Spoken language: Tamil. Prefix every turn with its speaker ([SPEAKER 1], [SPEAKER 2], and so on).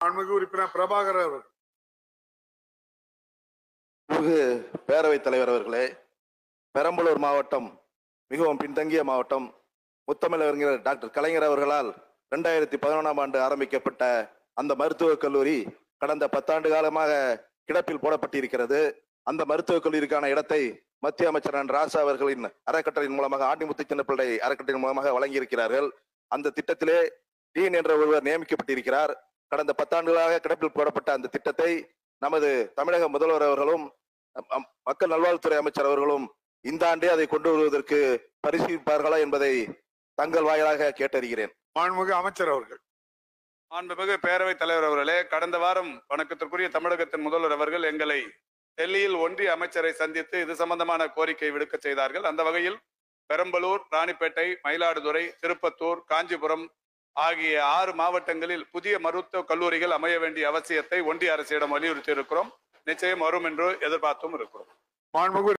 [SPEAKER 1] மாண்புமிகு உறுப்பினர் பிரபாகர் அவர்கள்.
[SPEAKER 2] பேரவைத் தலைவர் அவர்களே, பெரம்பலூர் மாவட்டம் மிகவும் பின்தங்கிய மாவட்டம். முத்தமிழறிஞர் டாக்டர் கலைஞர் அவர்களால் 2011ஆம் ஆண்டு ஆரம்பிக்கப்பட்ட அந்த மருத்துவக் கல்லூரி கடந்த 10 ஆண்டு காலமாக கிடப்பில் போடப்பட்டிருக்கிறது. அந்த மருத்துவக் கல்லூரிக்கான இடத்தை மத்திய அமைச்சர் ராசா அவர்களின் அறக்கட்டளையின் மூலமாக, ஆண்டிமுத்து சின்னப்பிள்ளை அறக்கட்டளையின் மூலமாக வழங்கியிருக்கிறார்கள். அந்த திட்டத்திலே டீன் என்ற ஒருவர் நியமிக்கப்பட்டிருக்கிறார். கடந்த 10 ஆண்டுகளாக கிடப்பில் போடப்பட்ட அந்த திட்டத்தை நமது தமிழக முதல்வர் அவர்களும் மக்கள் நல்வாழ்வுத்துறை அமைச்சர் அவர்களும் இந்த ஆண்டே அதை கொண்டு வருவதற்கு பரிசீலிப்பார்களா என்பதை தங்கள் வாயிலாக கேட்டறிகிறேன்.
[SPEAKER 1] மாண்புமிகு அமைச்சர் அவர்கள்.
[SPEAKER 3] மாண்புமிகு பேரவைத் தலைவர் அவர்களே, கடந்த வாரம் வணக்கத்திற்குரிய தமிழகத்தின் முதல்வர் அவர்கள் எங்களை டெல்லியில் ஒன்றிய அமைச்சரை சந்தித்து இது சம்பந்தமான கோரிக்கை விடுக்க செய்தார்கள். அந்த வகையில் பெரம்பலூர், ராணிப்பேட்டை, மயிலாடுதுறை, திருப்பத்தூர், காஞ்சிபுரம் ஆகிய 6 மாவட்டங்களில் புதிய மருத்துவக் கல்லூரிகள் அமைய வேண்டிய அவசியத்தை ஒன்றிய அரசிடம் வலியுறுத்தி இருக்கிறோம். நிச்சயம் வரும் என்று எதிர்பார்த்தும் இருக்கிறோம்.
[SPEAKER 1] மாண்புமிகு